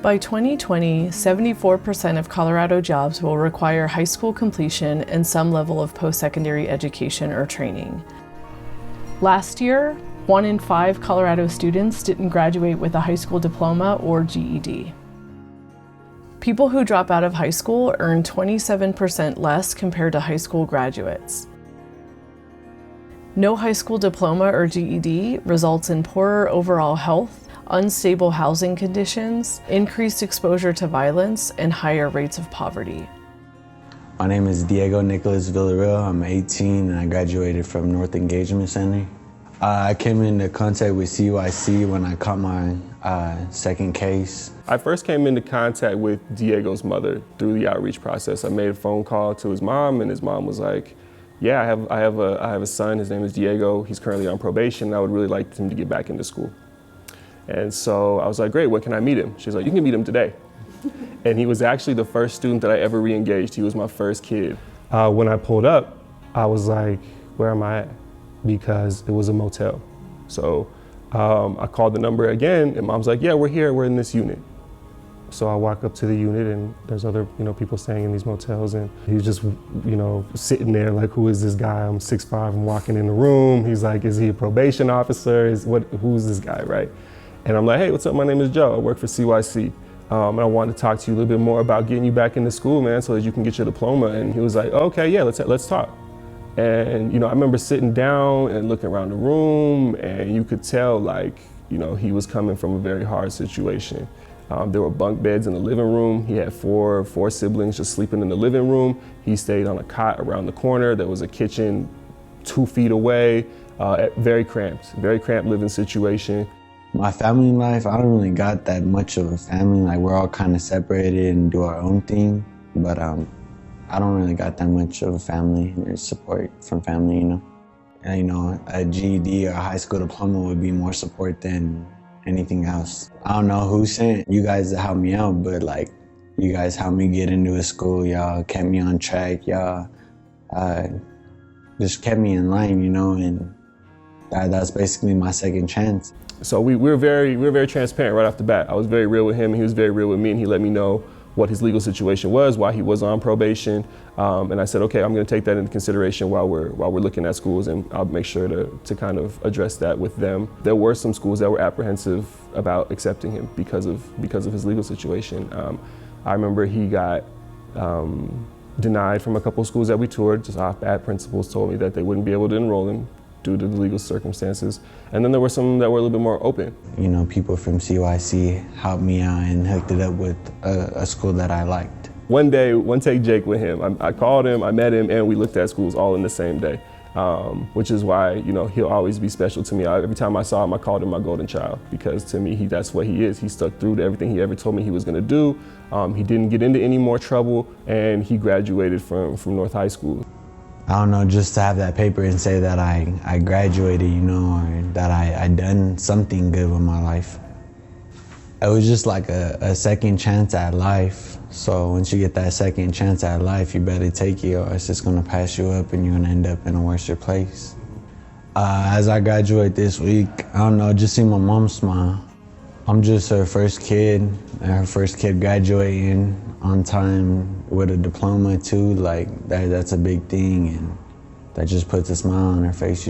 By 2020, 74% of Colorado jobs will require high school completion and some level of post-secondary education or training. Last year, 1 in 5 Colorado students didn't graduate with a high school diploma or GED. People who drop out of high school earn 27% less compared to high school graduates. No high school diploma or GED results in poorer overall health, unstable housing conditions, increased exposure to violence, and higher rates of poverty. My name is Diego Nicholas Villarreal. I'm 18 and I graduated from North Engagement Center. I came into contact with CYC when I caught my second case. I first came into contact with Diego's mother through the outreach process. I made a phone call to his mom and his mom was like, yeah, I have a son, his name is Diego. He's currently on probation and I would really like him to get back into school. And so I was like, great, when can I meet him? She's like, you can meet him today. And he was actually the first student that I ever re-engaged. He was my first kid. When I pulled up, I was like, where am I at? Because it was a motel. So I called the number again and mom's like, yeah, we're here, we're in this unit. So I walk up to the unit and there's other people staying in these motels and he's just sitting there like, who is this guy? I'm 6'5", I'm walking in the room. He's like, is he a probation officer? Who's this guy, right? And I'm like, hey, what's up? My name is Joe. I work for CYC. And I wanted to talk to you a little bit more about getting you back into school, man, so that you can get your diploma. And he was like, okay, yeah, let's talk. And I remember sitting down and looking around the room, and you could tell he was coming from a very hard situation. There were bunk beds in the living room. He had four siblings just sleeping in the living room. He stayed on a cot around the corner. There was a kitchen 2 feet away. Very cramped living situation. My family life, I don't really got that much of a family. Like, we're all kind of separated and do our own thing. But I don't really got that much of a family or support from family, And, a GED or a high school diploma would be more support than anything else. I don't know who sent you guys to help me out, but you guys helped me get into a school. Y'all kept me on track. Y'all just kept me in line, and that's basically my second chance. So we were very transparent right off the bat. I was very real with him, and he was very real with me, and he let me know what his legal situation was, why he was on probation, and I said, okay, I'm going to take that into consideration while we're looking at schools, and I'll make sure to kind of address that with them. There were some schools that were apprehensive about accepting him because of his legal situation. I remember he got denied from a couple of schools that we toured. Just off bad principals told me that they wouldn't be able to enroll him due to the legal circumstances. And then there were some that were a little bit more open. People from CYC helped me out and hooked it up with a school that I liked. One take Jake with him. I called him, I met him, and we looked at schools all in the same day, which is why, he'll always be special to me. Every time I saw him, I called him my golden child, because to me, that's what he is. He stuck through to everything he ever told me he was gonna do. He didn't get into any more trouble, and he graduated from North High School. I don't know, just to have that paper and say that I graduated, or that I done something good with my life. It was just like a second chance at life. So once you get that second chance at life, you better take it, or it's just gonna pass you up and you're gonna end up in a worse place. As I graduate this week, I don't know, just see my mom smile. I'm just her first kid graduating on time with a diploma too. That's a big thing, and that just puts a smile on her face,